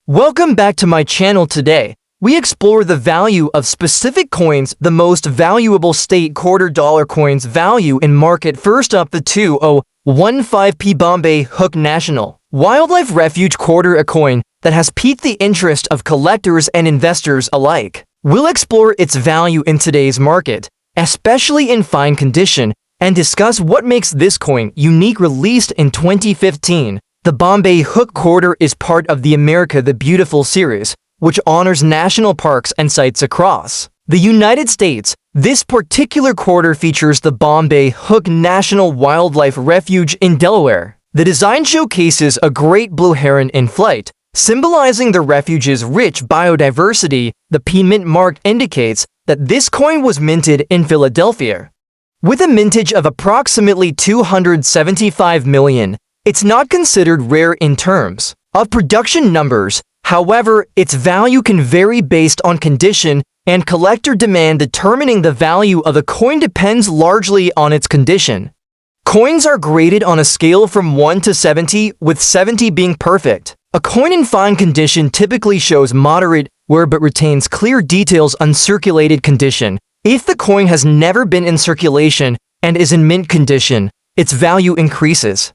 Welcome back to my channel. Today, we explore the value of specific coins, the most valuable state quarter dollar coins value in market. First up, the 2015p Bombay Hook National Wildlife Refuge quarter, a coin that has piqued the interest of collectors and investors alike. We'll explore its value in today's market, especially in fine condition, and discuss what makes this coin unique. Released in 2015, the Bombay Hook quarter is part of the America the Beautiful series, which honors national parks and sites across the United States. This particular quarter features the Bombay Hook National Wildlife Refuge in Delaware. The design showcases a great blue heron in flight, symbolizing the refuge's rich biodiversity. The P mint mark indicates that this coin was minted in Philadelphia. With a mintage of approximately 275 million, it's not considered rare in terms of production numbers. However, its value can vary based on condition and collector demand. Determining the value of a coin depends largely on its condition. Coins are graded on a scale from 1 to 70, with 70 being perfect. A coin in fine condition typically shows moderate wear but retains clear details. Uncirculated condition. If the coin has never been in circulation and is in mint condition, its value increases.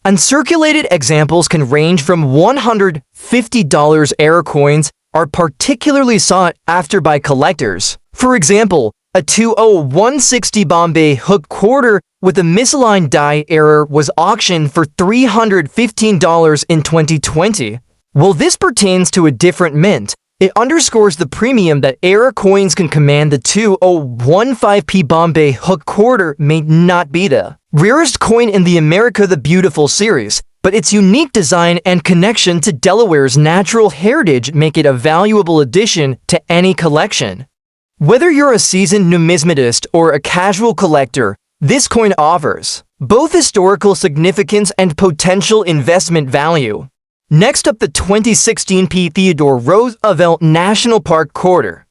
Uncirculated examples can range from $150. Error coins are particularly sought after by collectors. For example, a 2016 Bombay Hook quarter with a misaligned die error was auctioned for $315 in 2020. While this pertains to a different mint, it underscores the premium that error coins can command. The 2015p Bombay Hook quarter may not be the rarest coin in the America the Beautiful series, but its unique design and connection to Delaware's natural heritage make it a valuable addition to any collection. Whether you're a seasoned numismatist or a casual collector, this coin offers both historical significance and potential investment value. Next up, the 2016p Theodore Roosevelt National Park quarter.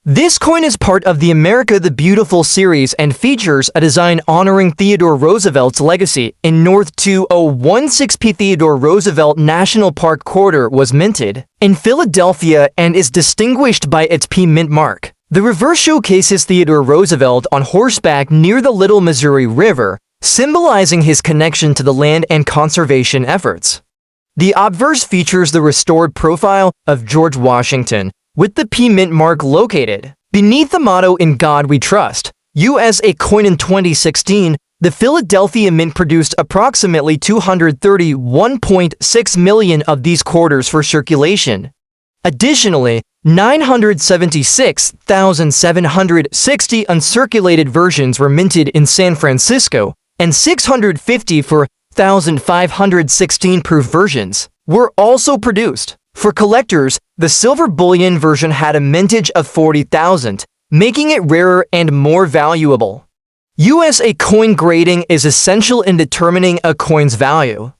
This coin is part of the America the Beautiful series and features a design honoring Theodore Roosevelt's legacy. In North 2016p Theodore Roosevelt National Park quarter was minted in Philadelphia and is distinguished by its P mint mark. The reverse showcases Theodore Roosevelt on horseback near the Little Missouri River, symbolizing his connection to the land and conservation efforts. The obverse features the restored profile of George Washington, with the P mint mark located beneath the motto "In God We Trust." USA coin. In 2016, the Philadelphia Mint produced approximately 231.6 million of these quarters for circulation. Additionally, 976,760 uncirculated versions were minted in San Francisco, and 654,516 proof versions were also produced. For collectors, the silver bullion version had a mintage of 40,000, making it rarer and more valuable. USA coin grading is essential in determining a coin's value.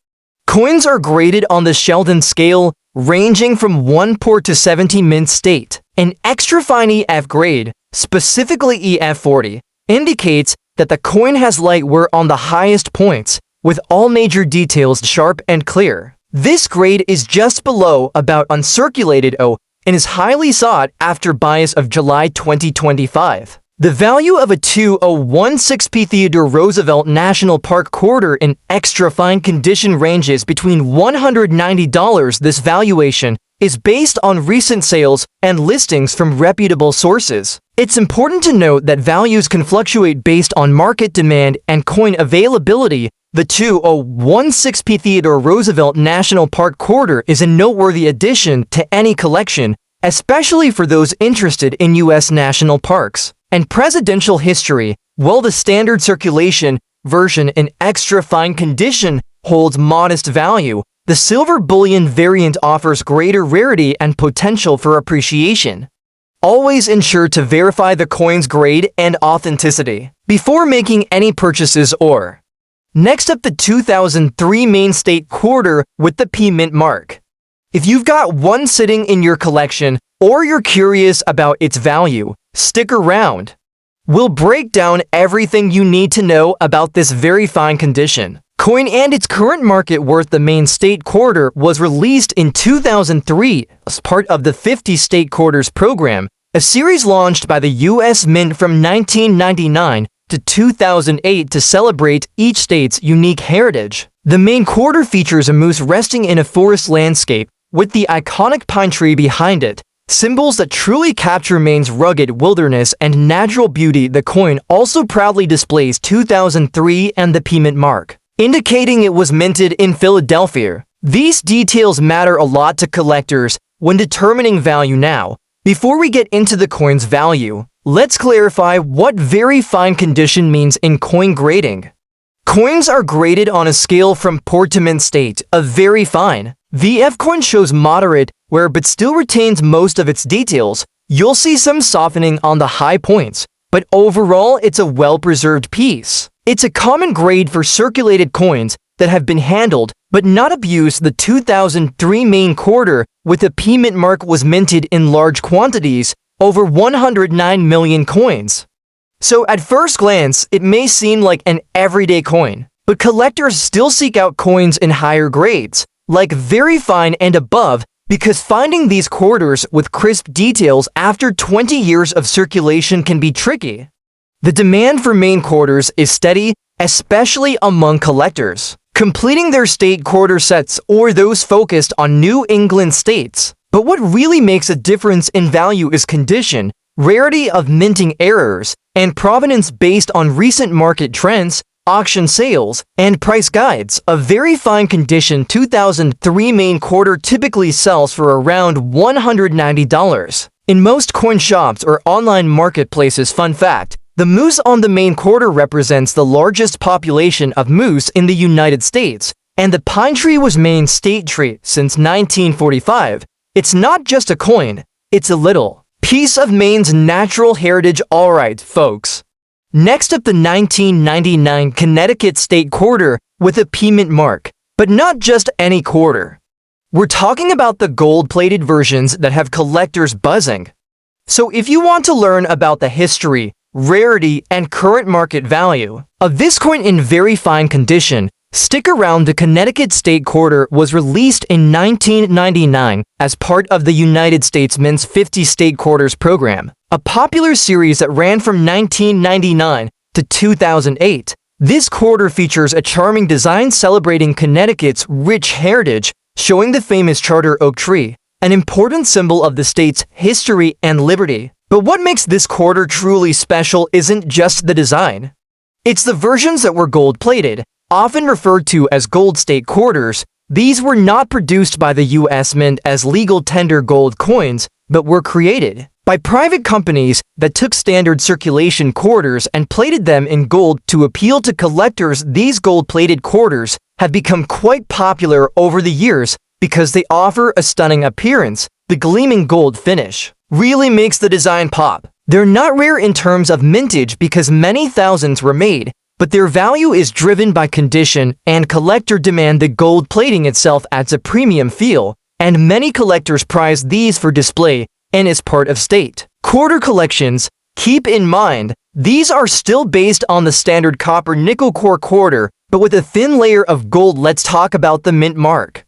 Coins are graded on the Sheldon scale, ranging from 1 poor to 70 mint state. An extra fine EF grade, specifically EF40, indicates that the coin has light wear on the highest points, with all major details sharp and clear. This grade is just below about uncirculated O and is highly sought after. Bias of July 2025. The value of a 2016p Theodore Roosevelt National Park quarter in extra fine condition ranges between $190. This valuation is based on recent sales and listings from reputable sources. It's important to note that values can fluctuate based on market demand and coin availability. The 2016p Theodore Roosevelt National Park quarter is a noteworthy addition to any collection, especially for those interested in U.S. national parks and presidential history. While the standard circulation version in extra fine condition holds modest value, the silver bullion variant offers greater rarity and potential for appreciation. Always ensure to verify the coin's grade and authenticity before making any purchases. Next up, the 2003 Maine State quarter with the P mint mark. If you've got one sitting in your collection or you're curious about its value, stick around. We'll break down everything you need to know about this very fine condition coin and its current market worth. The main state quarter was released in 2003 as part of the 50 State Quarters program, a series launched by the U.S. Mint from 1999 to 2008 to celebrate each state's unique heritage. The main quarter features a moose resting in a forest landscape with the iconic pine tree behind it, symbols that truly capture Maine's rugged wilderness and natural beauty. The coin also proudly displays 2003 and the P-Mint mark, indicating it was minted in Philadelphia. These details matter a lot to collectors when determining value. Now, before we get into the coin's value, let's clarify what very fine condition means in coin grading. Coins are graded on a scale from poor to mint state of very fine. VF coin shows moderate wear but still retains most of its details. You'll see some softening on the high points, but overall it's a well-preserved piece. It's a common grade for circulated coins that have been handled but not abused. The 2003 main quarter with a P-Mint mark was minted in large quantities, over 109 million coins. So at first glance, it may seem like an everyday coin, but collectors still seek out coins in higher grades, like very fine and above, because finding these quarters with crisp details after 20 years of circulation can be tricky. The demand for main quarters is steady, especially among collectors completing their state quarter sets or those focused on New England states. But what really makes a difference in value is condition, rarity of minting errors, and provenance based on recent market trends, auction sales, and price guides. A very fine condition 2003 main quarter typically sells for around $190 in most coin shops or online marketplaces. Fun fact: the moose on the main quarter represents the largest population of moose in the United States, and the pine tree was Maine's state tree since 1945. It's not just a coin, it's a little piece of Maine's natural heritage. Alright, folks. Next up, the 1999 Connecticut State Quarter with a P-Mint mark, but not just any quarter. We're talking about the gold-plated versions that have collectors buzzing. So if you want to learn about the history, rarity, and current market value of this coin in very fine condition, stick around. The Connecticut State Quarter was released in 1999 as part of the United States Mint's 50 State Quarters program, a popular series that ran from 1999 to 2008. This quarter features a charming design celebrating Connecticut's rich heritage, showing the famous charter oak tree, an important symbol of the state's history and liberty. But what makes this quarter truly special isn't just the design. It's the versions that were gold-plated, often referred to as gold state quarters. These were not produced by the U.S. Mint as legal tender gold coins, but were created by private companies that took standard circulation quarters and plated them in gold to appeal to collectors. These gold-plated quarters have become quite popular over the years because they offer a stunning appearance. The gleaming gold finish really makes the design pop. They're not rare in terms of mintage because many thousands were made, but their value is driven by condition and collector demand. The gold plating itself adds a premium feel, and many collectors prize these for display and as part of state quarter collections. Keep in mind, these are still based on the standard copper nickel core quarter, but with a thin layer of gold. Let's talk about the Mint mark.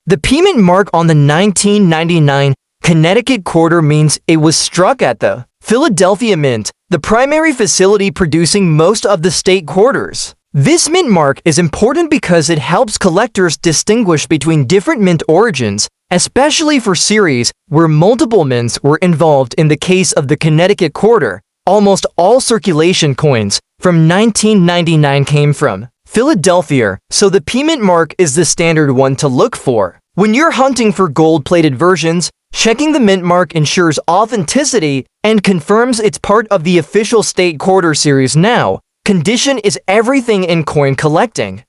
The P-Mint mark on the 1999 Connecticut quarter means it was struck at the Philadelphia Mint, the primary facility producing most of the state quarters. This mint mark is important because it helps collectors distinguish between different mint origins, especially for series where multiple mints were involved. In the case of the Connecticut quarter, almost all circulation coins from 1999 came from Philadelphia, so the P-Mint mark is the standard one to look for. When you're hunting for gold-plated versions, checking the mint mark ensures authenticity and confirms it's part of the official state quarter series. Now, condition is everything in coin collecting.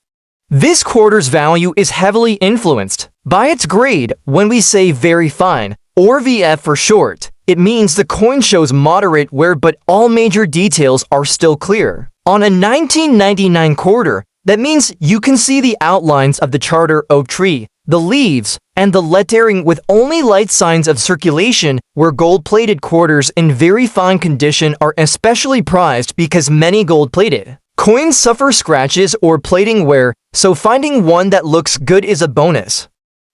This quarter's value is heavily influenced by its grade. When we say very fine, or VF for short, it means the coin shows moderate wear but all major details are still clear. On a 1999 quarter, that means you can see the outlines of the charter oak tree, the leaves, and the lettering with only light signs of circulation. Where gold-plated quarters in very fine condition are especially prized because many gold-plated coins suffer scratches or plating wear so finding one that looks good is a bonus.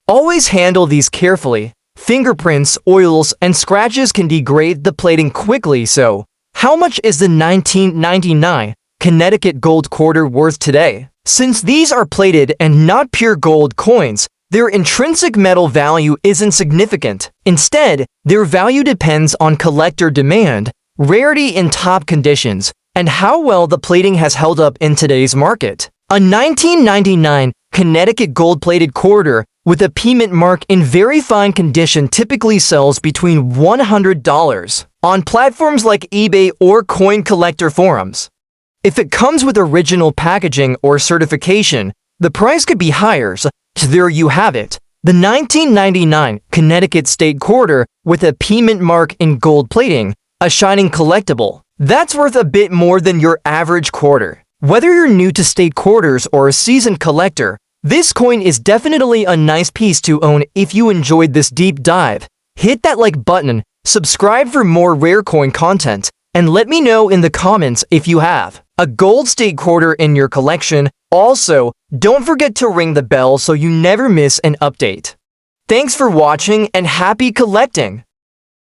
Always handle these carefully. Fingerprints, oils, and scratches can degrade the plating quickly, so how much is the 1999 Connecticut gold quarter worth today? Since these are plated and not pure gold coins, their intrinsic metal value isn't significant. Instead, their value depends on collector demand, rarity in top conditions, and how well the plating has held up in today's market. A 1999 Connecticut gold-plated quarter with a P mint mark in very fine condition typically sells between $100 on platforms like eBay or coin collector forums. If it comes with original packaging or certification, the price could be higher, so there you have it. The 1999 Connecticut State Quarter with a P mint mark in gold plating, a shining collectible. That's worth a bit more than your average quarter. Whether you're new to state quarters or a seasoned collector, this coin is definitely a nice piece to own. If you enjoyed this deep dive, hit that like button, subscribe for more rare coin content, and let me know in the comments if you have a gold state quarter in your collection. Also, don't forget to ring the bell so you never miss an update. Thanks for watching and happy collecting!